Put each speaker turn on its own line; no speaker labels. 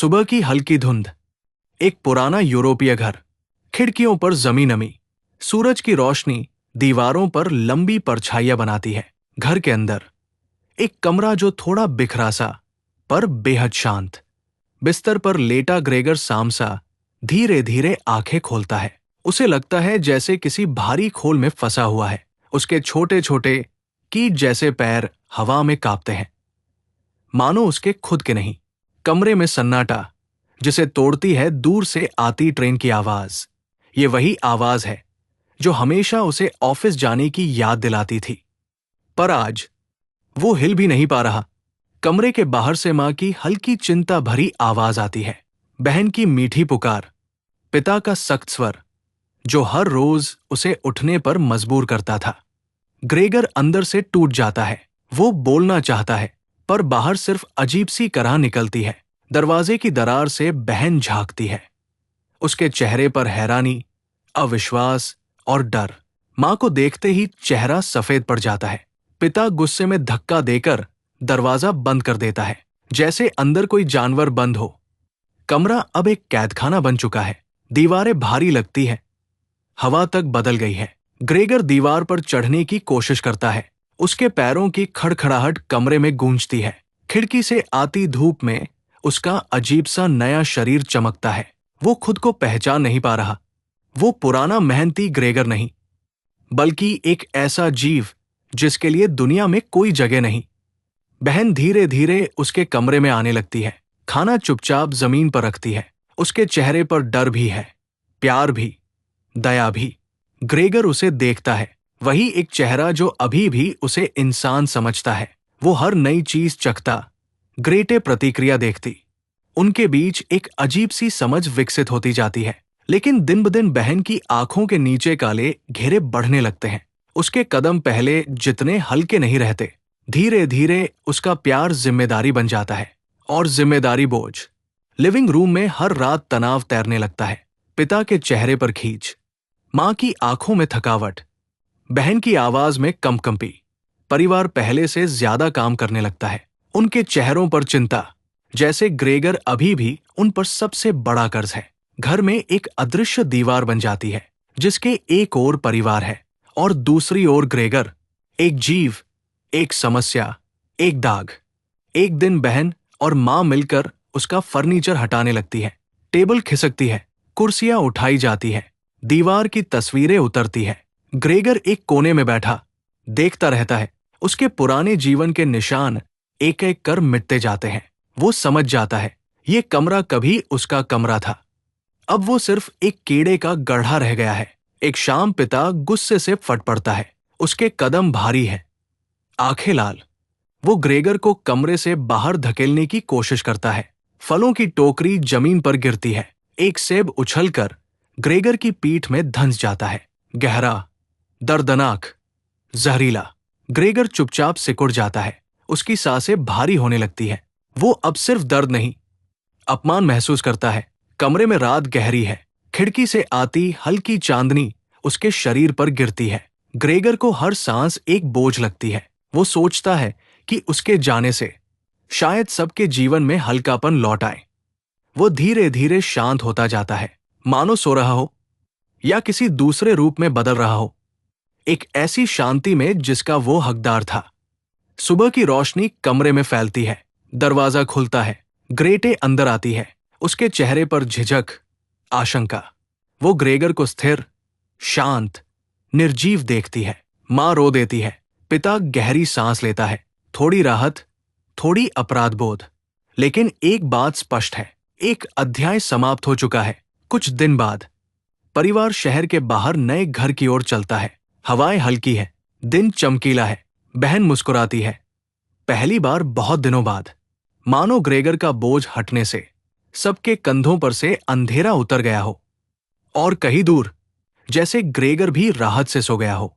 सुबह की हल्की धुंध, एक पुराना यूरोपीय घर, खिड़कियों पर जमी नमी, सूरज की रोशनी दीवारों पर लंबी परछाइयां बनाती है। घर के अंदर एक कमरा जो थोड़ा बिखरा सा पर बेहद शांत। बिस्तर पर लेटा ग्रेगर सामसा धीरे धीरे आंखें खोलता है। उसे लगता है जैसे किसी भारी खोल में फंसा हुआ है। उसके छोटे छोटे कीट जैसे पैर हवा में कांपते हैं, मानो उसके खुद के नहीं। कमरे में सन्नाटा, जिसे तोड़ती है दूर से आती ट्रेन की आवाज। ये वही आवाज है जो हमेशा उसे ऑफिस जाने की याद दिलाती थी, पर आज वो हिल भी नहीं पा रहा। कमरे के बाहर से मां की हल्की चिंता भरी आवाज आती है, बहन की मीठी पुकार, पिता का सख्त स्वर जो हर रोज उसे उठने पर मजबूर करता था। ग्रेगर अंदर से टूट जाता है। वो बोलना चाहता है, पर बाहर सिर्फ अजीब सी कराह निकलती है। दरवाजे की दरार से बहन झांकती है, उसके चेहरे पर हैरानी, अविश्वास और डर। मां को देखते ही चेहरा सफेद पड़ जाता है। पिता गुस्से में धक्का देकर दरवाजा बंद कर देता है, जैसे अंदर कोई जानवर बंद हो। कमरा अब एक कैदखाना बन चुका है। दीवारें भारी लगती है, हवा तक बदल गई है। ग्रेगर दीवार पर चढ़ने की कोशिश करता है। उसके पैरों की खड़खड़ाहट कमरे में गूंजती है। खिड़की से आती धूप में उसका अजीब सा नया शरीर चमकता है। वो खुद को पहचान नहीं पा रहा। वो पुराना मेहनती ग्रेगर नहीं, बल्कि एक ऐसा जीव जिसके लिए दुनिया में कोई जगह नहीं। बहन धीरे धीरे उसके कमरे में आने लगती है, खाना चुपचाप जमीन पर रखती है। उसके चेहरे पर डर भी है, प्यार भी, दया भी। ग्रेगर उसे देखता है, वही एक चेहरा जो अभी भी उसे इंसान समझता है। वो हर नई चीज चखता, ग्रेटे प्रतिक्रिया देखती। उनके बीच एक अजीब सी समझ विकसित होती जाती है। लेकिन दिन ब दिन बहन की आंखों के नीचे काले घेरे बढ़ने लगते हैं। उसके कदम पहले जितने हल्के नहीं रहते। धीरे धीरे उसका प्यार जिम्मेदारी बन जाता है, और जिम्मेदारी बोझ। लिविंग रूम में हर रात तनाव तैरने लगता है। पिता के चेहरे पर खींच, मां की आंखों में थकावट, बहन की आवाज में कंपकंपी। परिवार पहले से ज्यादा काम करने लगता है। उनके चेहरों पर चिंता, जैसे ग्रेगर अभी भी उन पर सबसे बड़ा कर्ज है। घर में एक अदृश्य दीवार बन जाती है, जिसके एक ओर परिवार है और दूसरी ओर ग्रेगर। एक जीव, एक समस्या, एक दाग। एक दिन बहन और मां मिलकर उसका फर्नीचर हटाने लगती है। टेबल खिसकती है, कुर्सियां उठाई जाती है, दीवार की तस्वीरें उतरती है। ग्रेगर एक कोने में बैठा देखता रहता है। उसके पुराने जीवन के निशान एक एक कर मिटते जाते हैं। वो समझ जाता है, ये कमरा कभी उसका कमरा था। अब वो सिर्फ एक कीड़े का गड्ढा रह गया है। एक शाम पिता गुस्से से फट पड़ता है। उसके कदम भारी है, आंखें लाल। वो ग्रेगर को कमरे से बाहर धकेलने की कोशिश करता है। फलों की टोकरी जमीन पर गिरती है। एक सेब उछलकर ग्रेगर की पीठ में धंस जाता है। गहरा, दर्दनाक, जहरीला। ग्रेगर चुपचाप सिकुड़ जाता है। उसकी सांसें भारी होने लगती है। वो अब सिर्फ दर्द नहीं, अपमान महसूस करता है। कमरे में रात गहरी है। खिड़की से आती हल्की चांदनी उसके शरीर पर गिरती है। ग्रेगर को हर सांस एक बोझ लगती है। वो सोचता है कि उसके जाने से शायद सबके जीवन में हल्कापन लौट आए। वो धीरे धीरे शांत होता जाता है, मानो सो रहा हो या किसी दूसरे रूप में बदल रहा हो। एक ऐसी शांति में जिसका वो हकदार था। सुबह की रोशनी कमरे में फैलती है। दरवाजा खुलता है। ग्रेटे अंदर आती है। उसके चेहरे पर झिझक, आशंका। वो ग्रेगर को स्थिर, शांत, निर्जीव देखती है। मां रो देती है। पिता गहरी सांस लेता है। थोड़ी राहत, थोड़ी अपराध बोध। लेकिन एक बात स्पष्ट है, एक अध्याय समाप्त हो चुका है। कुछ दिन बाद परिवार शहर के बाहर नए घर की ओर चलता है। हवाएं हल्की है, दिन चमकीला है। बहन मुस्कुराती है, पहली बार बहुत दिनों बाद। मानो ग्रेगर का बोझ हटने से सबके कंधों पर से अंधेरा उतर गया हो, और कहीं दूर जैसे ग्रेगर भी राहत से सो गया हो।